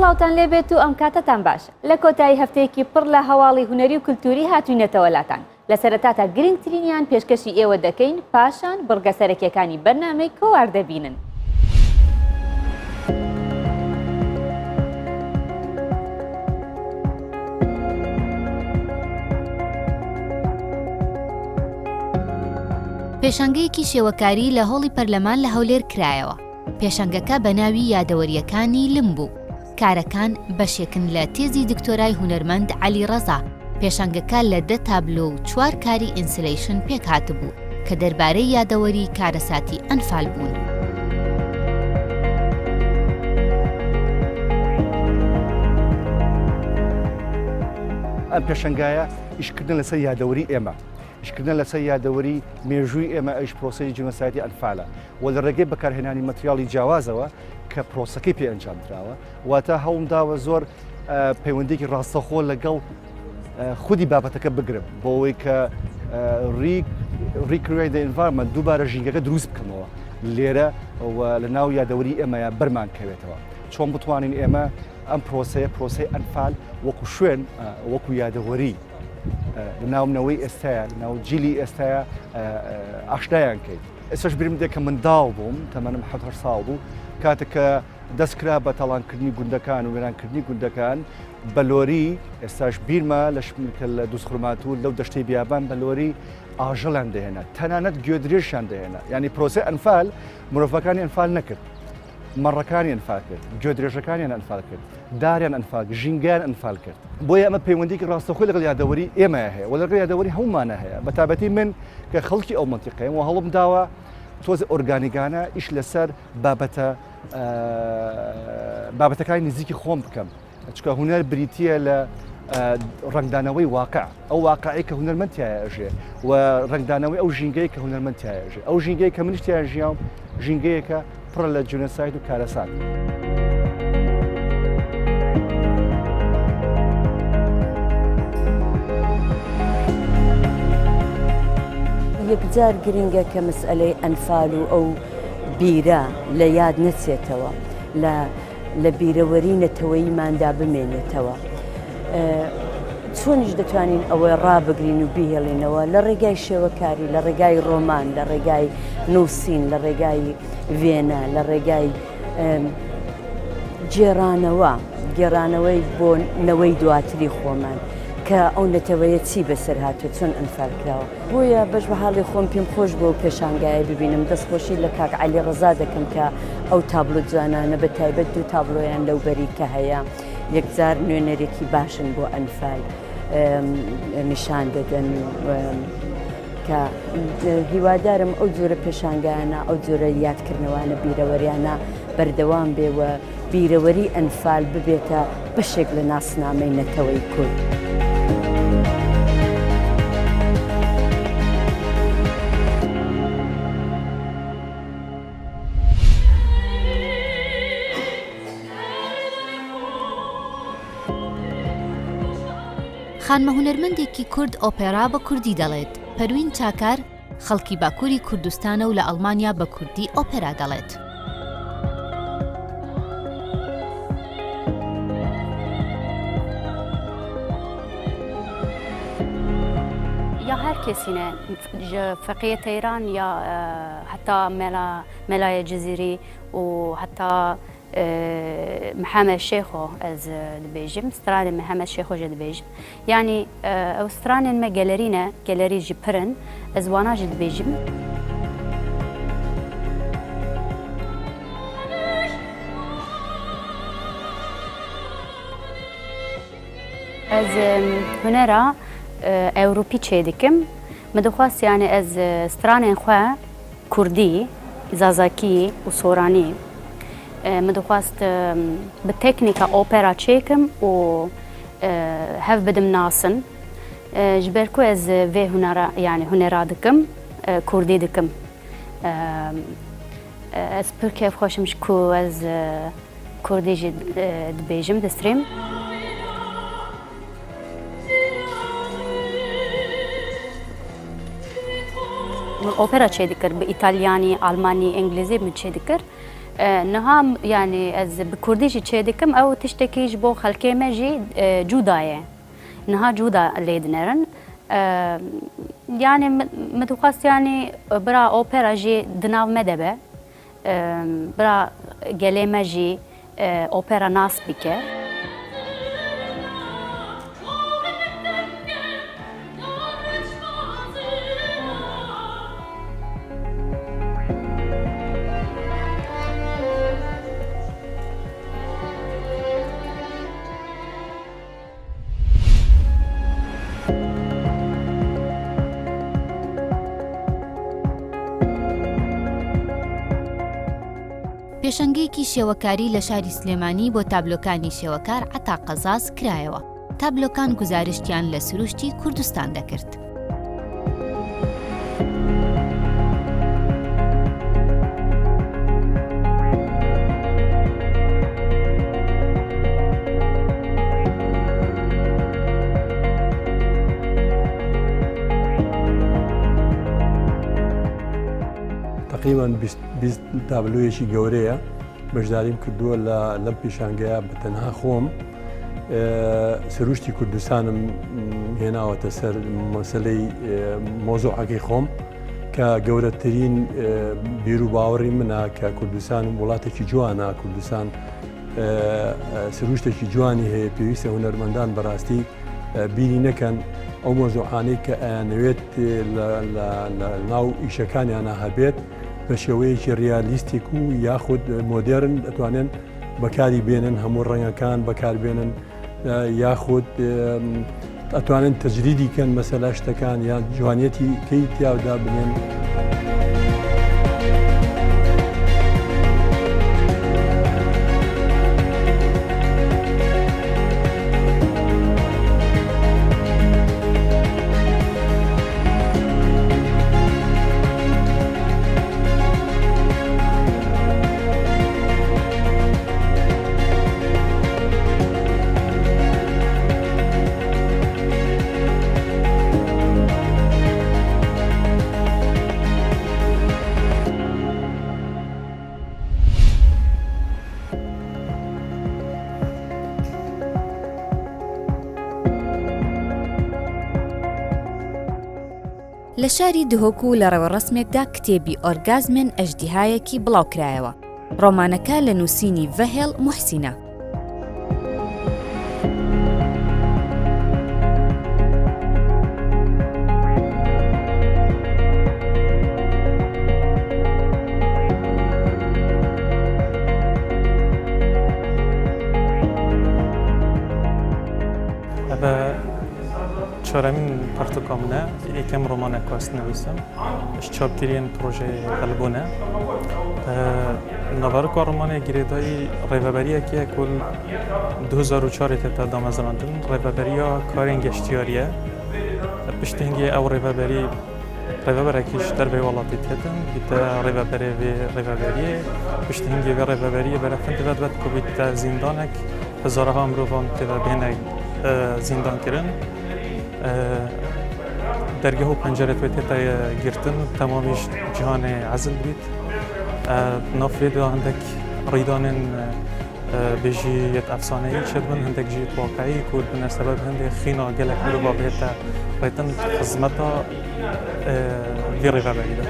سڵاوتان لێبێت و ئەم کاتەتان باش لە کۆتایی هەفتەیەکی پڕ لە هەواڵی هونەری و کولتوری هاتوینەتەوە لاتان لە سەرەتاتا گرنگترینیان پێشکەشی ئێوە دەکەین پاشان بڕگە سەرەکیەکانی بەرنامەی کۆواردەبینن. پێشانگەیەکی شێوەکاری لە هۆڵی پەرلەمان لە هەولێر کرایەوە. پێشانگەکە بە ناوی یادەوەریەکانی لم بوو. کارەکان بەشێکن لە تێزی دکتۆرای هونەرمەند عەلی ڕەزا. پێشانگەکە لە 10 تابلۆ و 4 کاری ئینسلیشن پێک هاتبوو کە دەربارەی یادەوەری کارەساتی ئەنفال بوون. ئەم پێشەنگایە ئیشکردن لەسەر یادەوەری ئێمە. ئیشکردن لەسەر یادەوەری مێژووی ئێمە ئەیش پرۆسەی جینۆسایدی ئەنفالە و لە ڕێگەی بەکارهێنانی مەتریاڵی جیاوازەوە کە پرۆسەکەی پێ ئەنجامدراوە واتە هەوڵم داوە زۆر پەیوەندێکی ڕاستەخۆ لەگەڵ خودی بابەتەکە بگرم بۆ ئەوەی کە ریکریت دی ئێنڤایرمەنت دووبارە ژینگەکە دروست بکەمەوە لێرە لە ناو یادەوەری ئێمەیە بەرمان کەوێتەوە. چۆن بتوانین ئێمە ئەم پرۆسەی ئەنفال وەکو شوێن وەکو یادەوەری لە ناومنەوەی ئێستاە ناو جیلی ئێستاە ئاشنایان کەیت. ئێستاش بیرم دێت کە منداڵ بووم تەمەنم 7 ساڵ بوو کاتێککە دەستکرا بە تەڵانکردنی گوندەکان و وێرانکردنی گوندەکان بەلۆری ئێستاش بیرمە لە دووسخرمات و لەو دەشتەی بیابان بەلۆری ئاژەڵیان دەهێنا تەنانەت گوێدرێژیان دەهێنا یعنی پرۆسەی ئەنفال مرۆڤەکانی ئەنفال نەکرد مەڕەکانی ئەنفال کرد گوێدرێژەکانیان ئەنفال کرد داریان ئەنفال ژینگیان ئەنفال کرد بۆیە ئەمە پەیوەندێکی ڕاستەخۆی لەگەڵ یادەوەری ئێمە هەیە و لەگەڵ یادەوەری هەمومانە هەیە بە تایبەتی من کە خەڵکی ئەو مەنتیقەیەم و هەڵم داوە تۆزە ئۆرگانیگانە ئیش لەسەر بابەتەکانی نزیکی خۆم بکەم چکە هونەر بریتیە لە ڕنگدانەوەی واقع ئەو واقعی کە هونەرمەندتیایە ئەژێ و ڕنگدانەوەی ئەو ژینگەی کە هونەرمەندتیایە ئەژێ ئەو ژینگەی کە منیش تیان ژیام ژینگەیەکە پڕ لە جونۆساید و کارەسات. یەکجار گرنگە کە مەسئلەی ئەنفال و ئەو بیرە لە یاد نەچێتەوە لە بیرەوەری نەتەوەییماندا بمێنێتەوە. چۆنیش دەتوانین ئەوەی ڕابگرین و بیهێڵینەوە لە ڕێگای شێوەکاری لە ڕێگای ڕۆمان لە ڕێگای نووسین لە ڕێگای وێنە لە ڕێگای گێرانەوەی بۆ نەوەی دواتری خۆمان کە ئەو نەتەوەیە چی بەسەر هاتووە چۆن ئەنفال کراوە. بۆیە بەش بە حاڵی خۆم پێم خۆش بۆ پێشانگایە ببینم دەستخۆشی لە کاک عەلی ڕەزا دەکەم کە ئەو تابلۆ جوانانە بە تایبەت 2 تابلۆیان لەوبەری کە هەیە یەکجار نوێنەرێکی باشن بۆ ئەنفال نیشان دەدەن کە هیوادارم ئەو جۆرە پێشانگایانە ئەو جۆرە یادکردنەوەوانە بیرەوەریانە بەردەوام بێوە بیرەوەری ئەنفال ببێتە بەشێک لە ناسنامەی نەتەوەی کورد. خانمە هونەرمەندێکی کورد ئۆپێرا بە کوردی دەڵێت. پەروین چاکار خەڵکی باکووری کوردستانە و لە ئەڵمانیا بە کوردی ئۆپێرا دەڵێت. یا هر کسینه فقیه ایران یا حتی ملای جزیری و حتی محمد شيخو از دبيجم ستران محمد شيخو جد دبيجم يعني استران ما جاليري جبرن از وانا جد دبيجم از هنرا اوروبي تشيدكم مدخواست يعني از ستران خو كردي زازاكي وسوراني مدخواست بالتكنيكا أوبرا تشيكم و هف بدم ناسن جبركو از في هنرا يعني هنرا دكم كردي دكم از بركيف خوشمش كو از كردي جد دبيجم دستريم أوبرا تشي دكر بإيطالياني ألماني إنجليزي من تشي دكر نها يعني از بكرديش تشيدكم أو تشتكيش بو خلكي مجي جوداية نها جودا ليدنرن يعني متوقس يعني برا أوبرا جي دناو مدبة برا جلي مجي أوبرا ناس بك پێشەنگەیەکی شێوەکاری لە شاری سلێمانی بۆ تابلۆکانی شێوەکار عەتا قەزاز کرایەوە. تابلۆکان گزارشتیان لە سروشتی کوردستان دەکرد. تقریبا 20 تابلۆیەکی گەورەیە بەشداریم کردووە لەم پێشانگەیە بە تەنها خۆم سروشتی کوردستانم هێناوەتە سەر مەسەلەی مۆزوعەکەی خۆم کە گەورەترین بیر و باوەڕی منە کە کوردستان وڵاتێکی جوانە کوردستان سروشتێکی جوانی هەیە پێویستە هونەرمەندان بەڕاستی بیری نەکەن ئەو مۆزوعانەی کە ئەیانەوێت لە ناو ئیشەکانیانە هەبێت بە شێوەیەکی ڕیالیستیک و یاخود مۆدێرن دەتوانن بەکاری بێنن هەموو ڕەنگەکان بەکاربێنن یاخود ئەتوانن تەجریدی کەن مەسەلا شتەکان یان جوانیەتی کەی تیاودا بنێن. لە شاری دهۆک و لە ڕێوەڕەسمێکدا کتێبی ئۆرگازمن ئەژدیهایەکی بڵاوکرایەوە. ڕۆمانەکە لە نووسینی ڤەهێڵ موحسینە. چهارمین پرتوکامنه یکم رمان کاست نویسم چاپگیرین پروژه قلبونه نوارک و رمان گریدای ریوبریه که کل 2004 تا دامزراندن ریوبریا کارین گشتیاریه پشتینگی او ریوبری کیش در به ولاتی تهتن بیت ریوبریه پشتینگی و ریوبریه برفند ود که بیت زندانک هزارها امروان تبا بینه زندان کرن درگه و پنجره تویتی تا گرتن تمامیش جهان عزل بید نافرید و هندک ریدانن بجی یت افسانه ای شد من هندک جیت واقعی کود بنا سبب هندک خینا گلک مرو با بهتا ریتن خدمتا ویری غبریده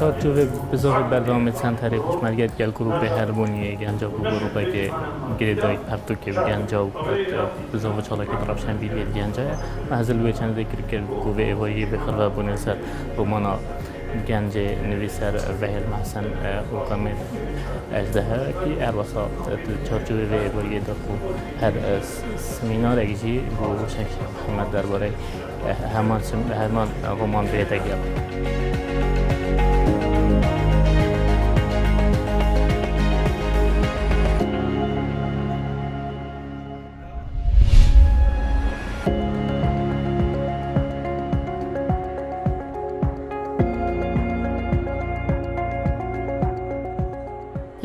چارچوب بزرگ برنامه چند طریق مالگت گل گروه هرمونیه گنجا و گروه که گریدای پرتوکه گنجا و بزرگ چاله که دربشن بیل گنجا محضل وی چند ذکر کرد گروه ایوایی بخرا بونه سر رومانا گنج نویسر وحید محسن حکامت اجدها که هر وسط چارچوب ایوایی دخو هر سمینار اگجی با شخص محمد درباره همان رومان بیت گل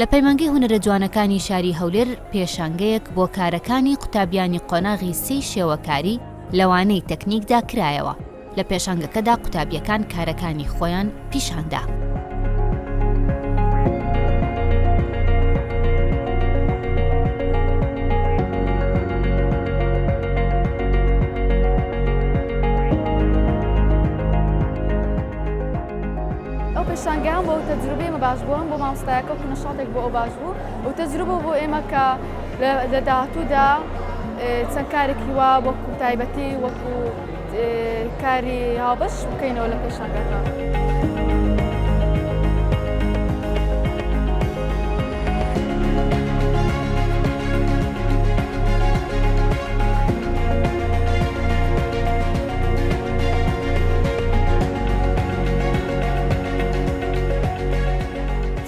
لە پەیمانگەی هونەرە جوانەکانی شاری هەولێر پێشانگەیەک بۆ کارەکانی قوتابیانی قۆناغی 3 شێوەکاری لەوانەی تەکنیکدا کرایەوە. لە پێشانگەکەدا قوتابیەکان کارەکانی خۆیان پیشاندا. پێشانگەیان بۆ تەجروبەیمە باش بووم بۆ مامۆستایەکە و نەشاتێک بۆ ئەو باش بوو و تەجروبە بۆ ئێمە کە لە داهاتوودا چەند کارێکی وا وەکو تایبەتی وەکو کاری هاوبەش بکەینەوە لە پێشانگەکە.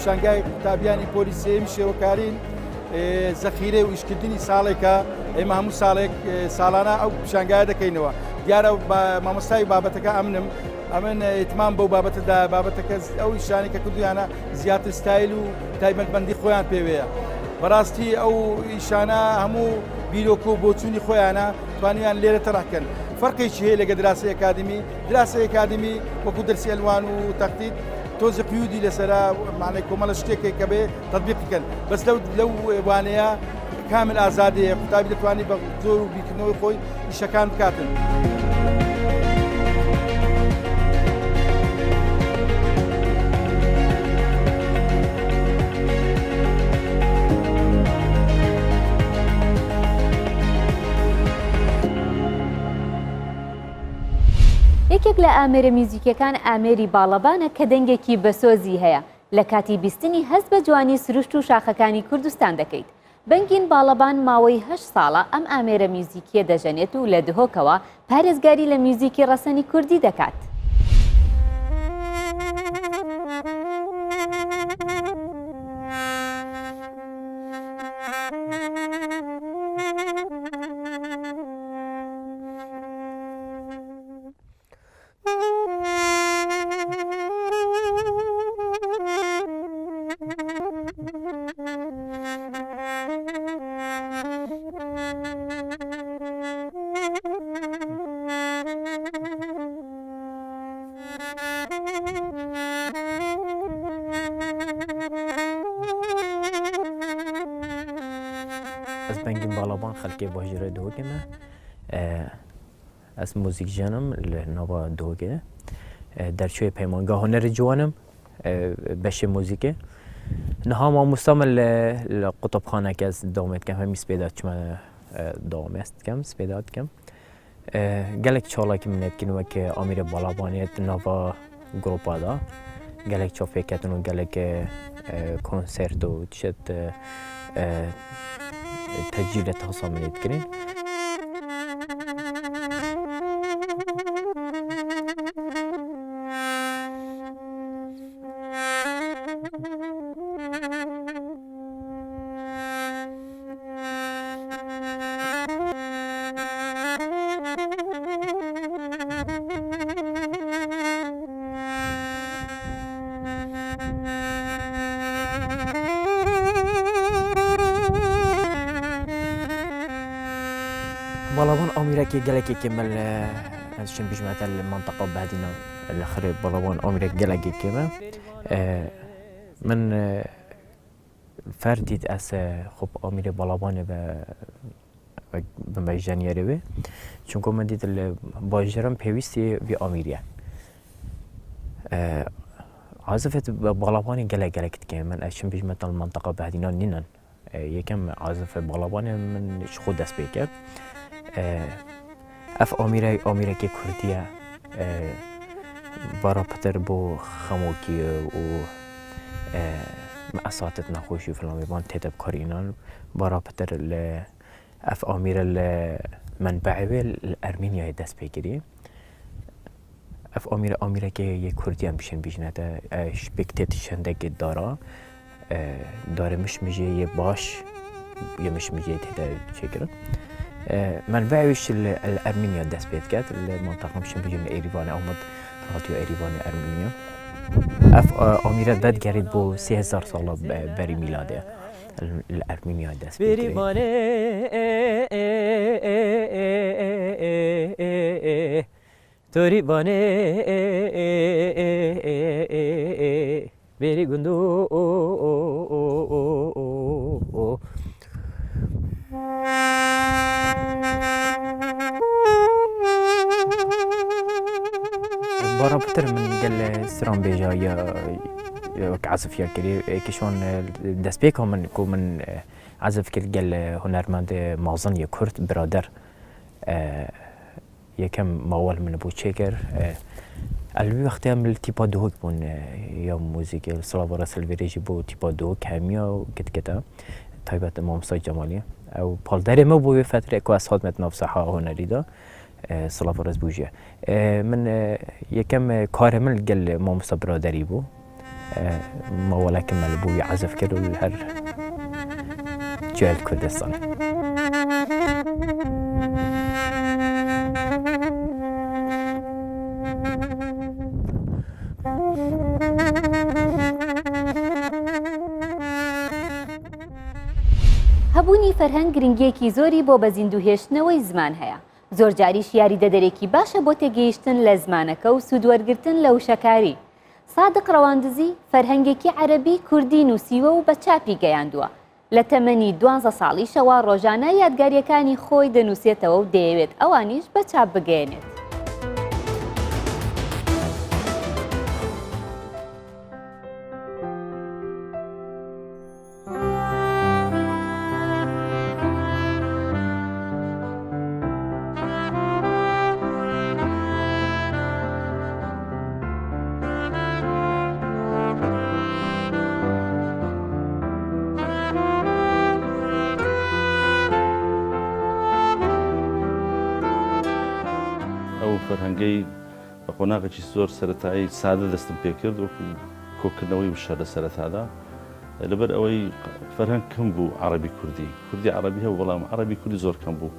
پێشانگای قوتابیانی پۆلیسیەم شێوەکارین زەخیرە و ئیشکردنی ساڵێکە ئێمە هەموو ساڵانە ئەو پێشانگایە دەکەینەوە. دیارە مامۆستای بابەتەکە ئەمنم ئەمن ئیتمام بەو بابەتەدا بابەتەکە ئەو ئیشانی کە کردویانە زیاتر ستایل و تایبەتمەندی خۆیان پێوەیە. بەڕاستی ئەو ئیشانە هەموو بیرۆکە و بۆچوونی خۆیانە توانیان لێرە تەڕەکەن. فەرقێکی هەیە لەگە دراسی ئەکادمی. دراسی ئەکادمی وەکو دەرسی ئەلوان و تەختیت تۆزی قیودی لەسەرا معنی کۆمەڵە شتێکێک کە بێ تەطبیق بکەن. بەس لەو وانەیە کامل ئازادەیە قوتابی دەتوانێت بە زۆر و بیرکردنەوەی خۆی ئیشەکان بکاتن. یەکێک لە ئامێرە میوزیکەکان ئامێری باڵەبانە کە دەنگێکی بەسۆزی هەیە. لە کاتی بیستنی هەست بە جوانی سروشت و شاخەکانی کوردستان دەکەیت. بەنگین باڵەبان ماوەی 8 ساڵە ئەم ئامێرە میوزیکیە دەژەنێت و لە دهۆکەوە پارێزگاری لە میوزیکی ڕەسەنی کوردی دەکات. از بنگین باڵەبان خەڵکی باشجێرە دۆگەمە ئەس موزیک ژێنم لە ناوە دۆگە دەرچوێ پەیمانگا هونەرە جوانم بەشێ موزیکێ نەها مامۆستامە لە قوتابخانەکە ئەس داوامێت دکەم هەمی سپێدا چمە داوامێت دکەم سپێدا دکەم gelek çalakî min etkin weke Amîrê Balabaniyê di nava gropa da gelek çavpêketin û gelek konsert û tişet tecîlê tasa min etkirin. بلوان أميركي جلكي كمل هالشين بجمعة المنطقة بعدين الآخر بلوان أميرك جلكي كمان من فرديت أس خب أمير بلوان بمجانية روي چونكو من ديت الباجرم بيوستي في أميريا عازفة بلوان جلك كمان هالشين بجمعة المنطقة بعدين نينن يكم عازفة بلوان من شخو دست بيكر اف آمیرکی کردیه برا پتر بو خموکی و اساتید نخوشی فلان بان تدب کارینان برا پتر اف آمیر منبعه الارمینیای دست بگیری اف آمیرکی یک کردی هم بیشن بیشنه شبکتت شندگی داره مش میشه یه باش یه مش میشه تده چکره منبعش الأرمينيا دست بيت كات المنطقة مش بيجون إيريفان أو مد راديو إيريفان أرمينيا أميرات بد جريد بو 3000 سال بري ميلاده الأرمينيا دست بيت توري باني بيري غندو برا بتر من قال سرام بيجا يا عزف يا كري كيشون دست بيك هم من عزف كل قال هنرمند مازن يا كرد برادر یکم موال من بود چکر البته وقتی هم تیپا دوک بون یا موزیک سلاب راسل ویریجی بود تیپا دوک همیا کت تایبت مامسای جمالی او پال داره ما بود فتره که اسهاد مت نفسها هنری دا سلاب راس بوجه من یکم کار من قل مامسا برادری بود موال کمل بود عزف کرد هر جال کردستان هەبوونی فەرهەنگ گرنگیەکی زۆری بۆ بە زیندوهێشتنەوەی زمان هەیە. زۆر جاریش یاریدەدەرێکی باشە بۆ تێگەیشتن لە زمانەکە و سوودوەرگرتن لە وشەکاری. سادق ڕەواندزی فەرهەنگێکی عەرەبی کوردی نووسیوە و بە چاپی گەیاندووە. لە تەمەنی 12 ساڵیشەوە ڕۆژانە یادگاریەکانی خۆی دەنووسێتەوە و دەیەوێت ئەوانیش بە چاپ بگەێنێت. فەرهەنگەی بە قۆناغێکی زۆر سەرەتایی سادە دەستم پێ کرد وەکو کۆکردنەوەی وشە لە سەرەتادا لەبەر ئەوەی فەرهەنگ کەم بوو عەرەبی کوردی عەرەبی هەبوو بەڵام عەرەبی کوردی زۆر کەم بوو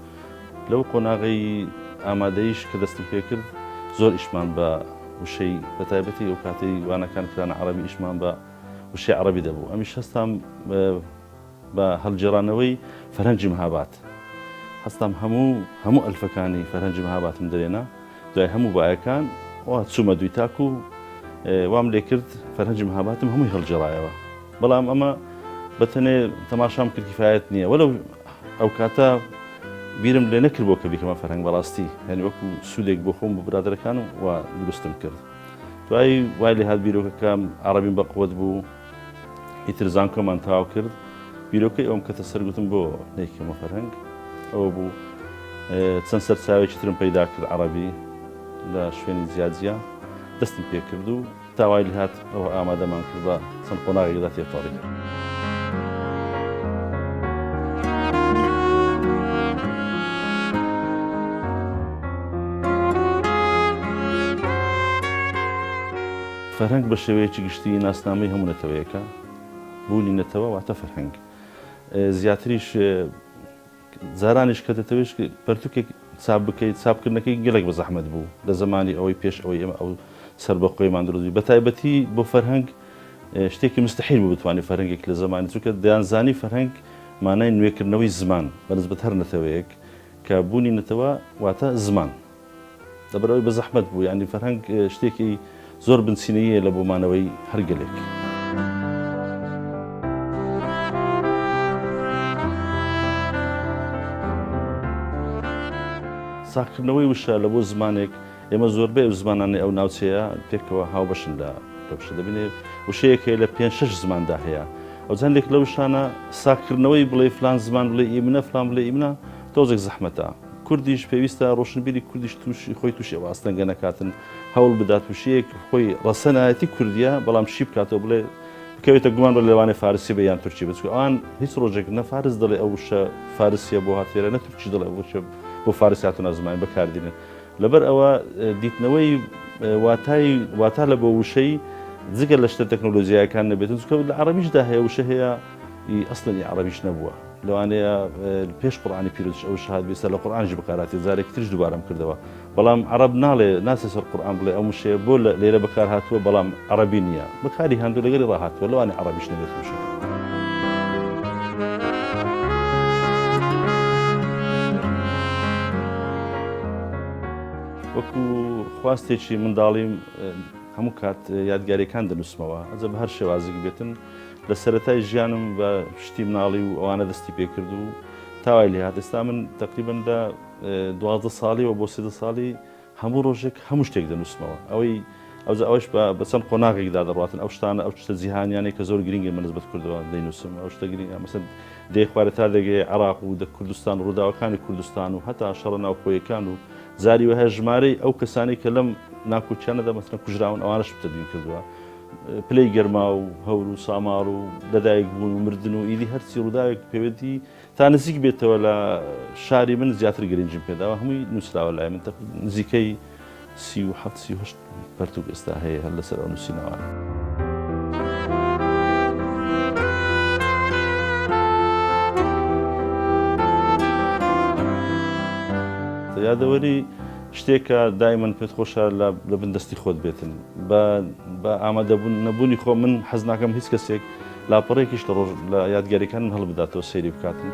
لەو قۆناغی ئامادەیش کە دەستم پێ کرد زۆر ئیشمان بە وشەی بە تایبەتی ئەو کاتەی وانەکان کرانە عەرەبی ئیشمان بە وشەی عەرەبی دەبوو ئەمیش هەستام بە هەڵگێڕانەوەی فەرهەنگی مەهاباد هەستام هەموو ئەلفەکانی فەرهەنگی مەهاباتم دەرێنا دوای هەموو بایەکان چوومە دوی تاکو وام لێ کرد فەرهەنگی مەهاباتم هەمووی هەڵگێڕایەوە بەڵام ئەمە بەتەنێ تەماشام کرد کیفایەت نییە وەلەو ئەو کاتە بیرم لێ نەکرد بۆ کە بیکەمە فەرهەنگ بەڕاستی هەنی وەکو سوودێک بۆ خۆم بۆ برادەرەکانم و دروستم کرد دوای وای لێ هات بیرۆکەکەم عەرەبیم بە قووەت بوو ئیتر زانکۆمان تەواو کرد بیرۆکەی ئەوم کەتە سەرگوتم بۆ نەیکەمە فەرهەنگ ئەوە بوو چەند سەرچاوێکی ترم پەیدا کرد عەرەبی لە شوێنی جیاجیا دەستم پێ کرد و تاوای لێ هات ئەوە ئامادەمان کرد بە چەند قۆناغێکدا تێپەڕی فەرهەنگ بە شێوەیەکی گشتی ناسنامەی هەموو نەتەوەیەکە بوونی نەتەوە واتە فەرهەنگ زیاتریش زارانیش کە دەتەوێت پەرتووکێک چاپ بکەیت چاپکردنەکەی گەلێک بە زەحمەت بوو لە زمانی ئەوەی پێش ئەوەی ئێمە ئەو سەر بە خۆیمان دروستی بە تایبەتی بۆ فەرهەنگ شتێکی مستحیل بوو بتوانێت فەرهەنگێک لە زمانی چونکە دەیانزانی فەرهەنگ مانای نوێکردنەوەی زمان بەنسبەت هەر نەتەوەیەک کە بوونی نەتەوە واتە زمان لەبەرەوەی بە زەحمەت بوو یعنی فەرهەنگ شتێکی زۆر بنچینەیە لە بۆمانەوەی هەر گەلێک ساختکردنەوەی وشە لە بۆ زمانێک ئێمە زۆربەی ئەو زمانانەی ئەو ناوچەیە پێکەوە هاوبەشن لە وشە دەبینێت وشەیەکێ لە 5-6 زماندا هەیە ئەو چەندێک لە وشانە ساختکردنەوەی بڵێ فلان زمان بڵێ ئیمنە فلان بڵێ ئیمنە تۆزێک زەحمەتە کوردیش پێویستە ڕۆشنبیری کوردیش تووشی خۆی تووشی ئەوە ئەستەنگە نەکاتن هەوڵ بدات وشەیەک خۆی ڕەسەنایەتی کوردیە بەڵام شی بکاتەوە بڵێ بکەوێتە گومان بە لەوانێ فارسی بە یان تورکی بچکو ئەوان هیچ ڕۆژێک نە فارس دەڵێ ئەو وشە فارسیە بۆ هاتێرە نە تورکی دەڵێ وشە بۆ فارسیاتونە زمانی بەکاردێنن لەبەر ئەوە دیتنەوەی واتا لە بۆ وشەی جگە لە شتە تەکنۆلۆژیاکان نەبێتن چونکە لە عەرەبیشدا هەیە وشە هەیە ئەسڵی عەرەبیش نەبووە لەوانەیە پێش قورآانی پیرۆزیش ئەو شهاد بێسە لە قورآنیش بەکاراتی جارێکی ترش دووبارەم کردەوە بەڵام عەرەب ناڵێ ناسێ سەر قورآن بڵێ ئەو شێ بۆ لێرە بەکار هاتووە بەڵام عەرەبی نییە بەکاری هەندوو لەگەڵی ڕاهاتووە لەوانێ عەرەبیش نەبێت وشە وەکو خواستێکی منداڵیم هەموو کات یادگاریەکان دەنووسمەوە ئەجە بە هەر شێوازێک بێتن لە سەرەتای ژیانم بە شتی مناڵی و ئەوانە دەستی پێکرد و تاوای لێ هات ئێستا من تقریبا لە 12 ساڵیەوە بۆ 13 ساڵی هەموو ڕۆژێک هەموو شتێک دەنووسمەوە ئەوش بە چەند قۆناغێکدا دەڕاتن ئەو شتانە ئەو شتە جیهانیانەی کە زۆر گرنگە من نسبەت کردەوە دەینووسم ئەو شتە گرنگە مەسەن دێ خوارە تا دەگەی عێراق و کوردستان و ڕووداوەکانی کوردستان و هەتا شەڕە ناوخۆیەکان و زاری وهەیە ژمارەی ئەو کەسانی کە لەم ناکوچیانەدا مەسەن کوژراون ئەوانەش تەدوین کردووە پلەی گەرما و هەور و سامار و لەدایک بوون و مردن و ئیدی هەرچی ڕووداوێک پێوێتی تا نزیک بێتەوە لە شاری من زیاتر گرنگیم پێداوە هەمووی نووسراوە لای من نزیکەی 37 پەرتوک ئێستا هەیە هەر لەسەر ئەو نووسینەوەوانە یادەوەری شتێکە دایمەن پێت خۆشە لە بن دەستی خۆت بێتن بە ئامادەبوون نەبوونی خۆ من حەز ناکەم هیچ کەسێک لاپەڕێکیش لە یادگاریەکان من هەڵبداتەوە سەیری بکاتن.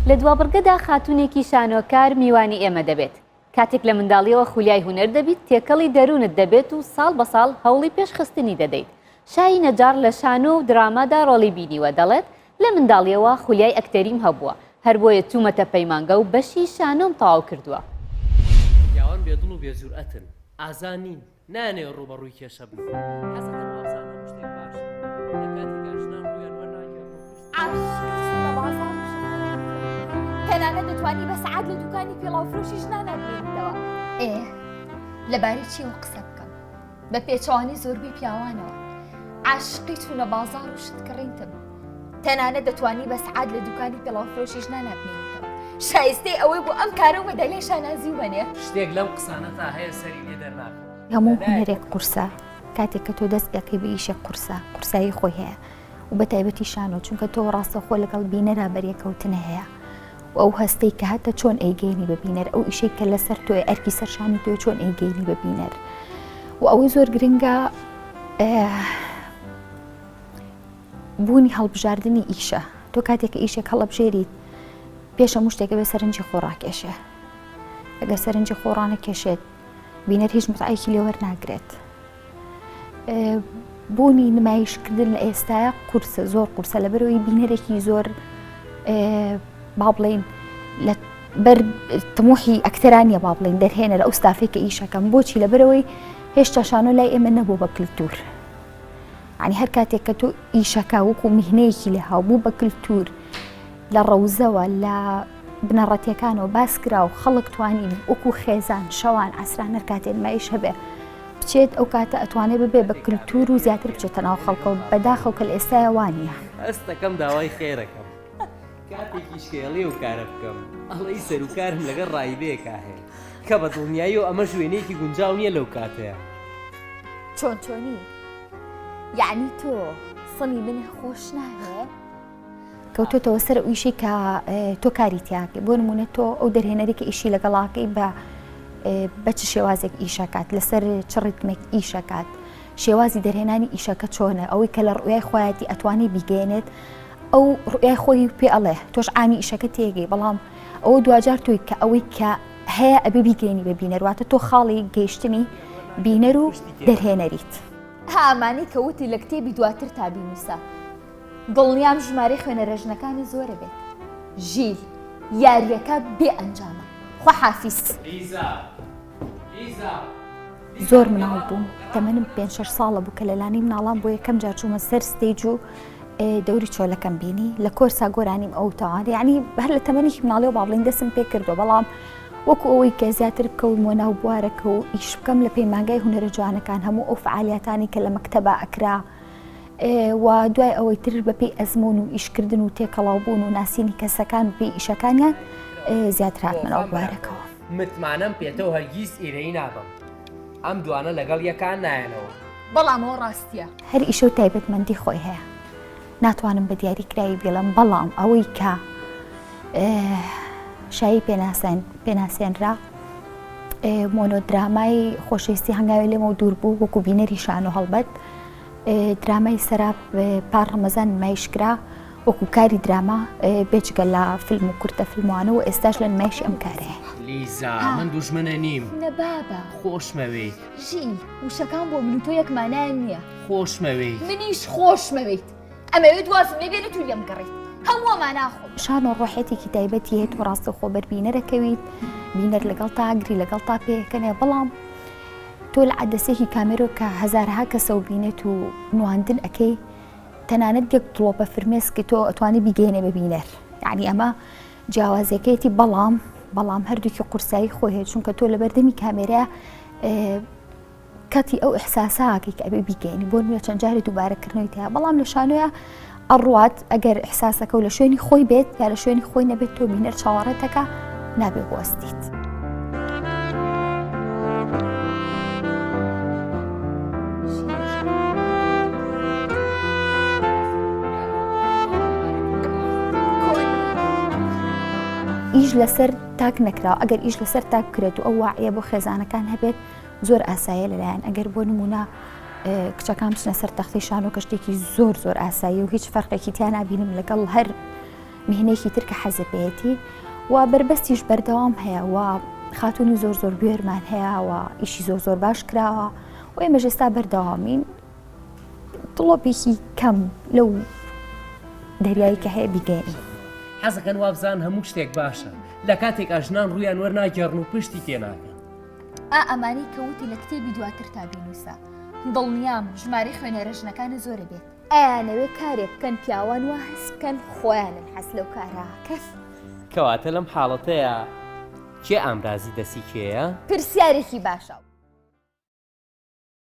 لە دوابڕگەدا خاتونێکی شانۆکار میوانی ئێمە دەبێت. کاتێک لە منداڵیەوە خولیای هونەر دەبیت تێکەڵی دەروونت دەبێت و ساڵ بە ساڵ هەوڵی پێشخستنی دەدەیت. شای نەجار لە شانۆ و درامادا ڕۆڵی بینیوە دەڵێت لە منداڵیەوە خولیای ئەکتەریم هەبووە هەر بۆیە چوومەتە پەیمانگە و بەشی شانۆم تەواو کردووە. پیاوان بێدڵ و بێجورئەتن ئازانین نانێ ڕوبەڕووی کێشە بن. تەنانە دەتوانی بە سەعات لە دوکانی پێڵاوفرۆشی ژنانە بێنیتەوە. لەبارەی چیەوە قسە بکەم بە پێچوانی زۆربەی پیاوانەوە عاشقی چوونە بازاڕ و شتکڕینتم. تەنانە دەتوانی بە سەعات لە دوکانی پێڵاوفرۆشی ژنانە بێنیتەوە. شایستەی ئەوەی بۆ ئەم کارە وەدەلێ شانازی وەنێ. شتێک لەم قسانەتا هەیە سەری لێ دەرناکە. هەموو هونەرێک قورسە کاتێک کە تۆ دەست ئەەکەی بە ئیشێک قورسە قورسایی خۆی هەیە و بە تایبەتی شانۆ چونکە تۆ ڕاستەخۆ لەگەڵ بینەرا بەریەکەوتنە هەیە. و ئەو هەستەی کە هاتە چۆن ئەیگەینی ببینەر ئەو ئیشەی کە لەسەر تۆی ئەرکی سەرشانی تۆی چۆن ئەیگەینی ببینەر و ئەوەی زۆر گرنگە بوونی هەڵبژاردننی ئیشە. تۆ کاتێک ئیشێک هەڵەبژێریت پێشە شتێکە بێ سەرنجی خۆڕاکێشێ. ئەگەر سەرنجی خۆڕانە کێشێت بینەر هیچ متعایکی لێ وەرناگرێت. بوونی نمایشکردن لە ئێستاە قورسە زۆر قورسە لەبەرەوەی بینەرێکی زۆر با بڵێن لە بەر تموحی ئەکتەرانیە با بڵێن دەرهێنە لە ئەو ستافێککە ئیشەکەم بۆچی لەبەرەوەی هێشتا شانۆ لای ئێمە نەبوو بە کللتور. عنی هەر کاتێک کە تۆ ئیشەکە وەکو میهنەیەکی لێ هاوبوو بە کللتور لە ڕەوزەوە لە بنەڕەتیەکانەوە باس کرا و خەڵک توانین وەکو خێزان شەوان ئاسران هەر کاتێ نمایش هەبێ بچێت ئەو کاتە ئەتوانێت ببێ بە کللتور و زیاتر بچێتە ناو خەڵکەوە بەداخەو کە لە ئێستاە وانە. ئەستەکەم داوای خێرەکەم. کاتێکی شکێڵی و کارە بکەم ئەڵی سەرکارم لەگەڵ ڕایبەیەکا هەیە کە بە دڵنیایی و ئەمە شوێنەیەکی گونجاو نییە لەو کاتەیە. چۆنی یعنی تۆ سڵی من خۆش ناوێ کەوتۆتەوە سەر ئیشی کە تۆ کاری تیاکە بۆ نمونە تۆ ئەو دەرهێنەری کە ئیشی لەگەڵاکەی بە چ شێوازێک ئیشەکات لەسەر چ ڕیتمێک ئیشەکات شێوازی دەرهێنانی ئیشەکە چۆنە ئەوەی کە لە ڕوویای خۆیەتی ئەتوانی بیگەێنێت ئەو ڕوئای خۆی پێ ئەڵێ تۆش ئامی ئیشەکە تێگەی بەڵام ئەوە دوجار توی کە ئەوەی کە هەیە ئەبێ بیگەێنی بە بینەرواتە تۆ خاڵی گەیشتنی بینەر و دەرهێنەریت. هامانەی کەوتی لە کتێبی دواتر تا بینوسە دڵنیام ژمارەی خوێنە ڕێژنەکانی زۆرە بێت. ژیل یاریەکە بێ ئەنجامە خوا حافیز. زۆر مناڵ بووم تەمەنم 5-6 ساڵە بوو کە لەلانی مناڵان بۆ یەکەم جار چوومە سەر ستەیج و دەوری چۆلەکەم بینی لە کۆرسا گۆرانیم ئەو تاوان یعنی هەر لە تەمەنێکی مناڵیەوە با بڵێن دەستم پێ کردو بەڵام وەکو ئەوەی کە زیاتر بکەوتمەوە ناو بوارەکە و ئیش بکەم لە پەیمانگای هونەرە جوانەکان هەموو ئەو فعالیاتانی کە لە مەکتەبە ئەکرا و دوای ئەوەی تر بەپێی ئەزمون و ئیشکردن و تێکەڵاوبوون و ناسینی کەسەکان و پێی ئیشەکانیان زیاتر هاتمەوە بوارەکەەوە. متمانەم پێێتەوە هەرگیز ئێرەی نابم. ئەم دوانە لەگەڵ یەکان نایەنەوە. بەڵامەوە ڕاستیە. هەر ئیشە و تایبەتمەندی خۆی هەیە. ناتوانم بە دیاریکراوی بڵم بەڵام ئەوەی کە شایی پێناسێنرا مۆنۆدرامای خۆشەویستی هەنگاوی لێمە دوور بوو وەکو بینەری شان و هەڵبەت درامای سەراب پار ڕەمەزان نمایشکرا وەکو کاری دراما بێجگە لە فیلم و کورتە فیلموانە و ئێستاش لە نمایشی ئەم کارەیە. لیزا من دوژمنە نیم. نەبابە خۆشمەوێت. ژیل وشەکان بۆ من و تۆ یەکمانایان نییە. خۆشمەوێت. منیش خۆشمەوێت. ئەمەوێت دوازم لێبێنێت و لێم گەڕێت. هەمووەمان ناخۆ. شان و ڕۆحێتێکی تایبەتی هەیە و ڕاستە خۆ بەربینەرەکەویت بینەر لەگەڵ تا ئاگری لەگەڵ تا پێکەنێ بەڵام تۆ لە عەدەسێکی کامێرۆ کە هەزارها کەسە و بینێت و نواندن ئەەکەی تەنانەت یەک دڵۆپە فرمێسکی تۆ ئەتوانی بیگەێنێ بە بینەر. یعنی ئەمە جیاوازەکەیەتی بەڵام هەردووکی قورسایی خۆی هەیە چونکە تۆ لە بەردەمی کامێرە کەتی ئەو ئەحساساکەی کە ئەبێ بیگەێنی بۆ نوێ چەند جارێ دووبارەکردنەوەی هەیە بەڵام لە شانۆیە ئەڕوات ئەگەر ئەحساسەکە و لە شوێنی خۆی بێت یا لە شوێنی خۆی نەبێت تۆ بینەر چاوەڕێتەکە نابێ بوەستیت. ئیش لەسەر تاک نەکراوە ئەگەر ئیش لەسەر تاک کرێت و ئەو واعە بۆ خێزانەکان هەبێت زۆر ئاسایە لەلایەن ئەگەر بۆ نمونە کچەکان بچنە سەر تەختی شان و کە شتێکی زۆر ئاسایی و هیچ فەرقێکی تیان نبینم لەگەڵ هەر میهنەیەکی تر کە حەزە پێێتی و بربەستیش بەردەوام هەیە و خاتونی زۆر بێرمان هەیە و ئیشی زۆر باش کراوە و ئێمەش ئێستا بەردەوامین دڵۆپێکی کەم لەو دەریایی کە هەیە بیگەێنی. حەزەکەن وابزان هەموو شتێک باشە لە کاتێک ئاژنان ڕویان وەرناگەڕن و پشتی تێناکەن. ئەمانی کەوتی لە کتێبی دواتر تا بینوسە دڵنیام ژماری خوێنەرەژنەکانە زۆرە بێت. ئەیانەوێ کارێک بکەن پیاوان وا هەست بکەن خۆیانن حەز لەو کارەکە. کەواتە لەم حاڵەتەیە کێ ئامرازی دەسی کێیە؟ پرسیارێکی باشە.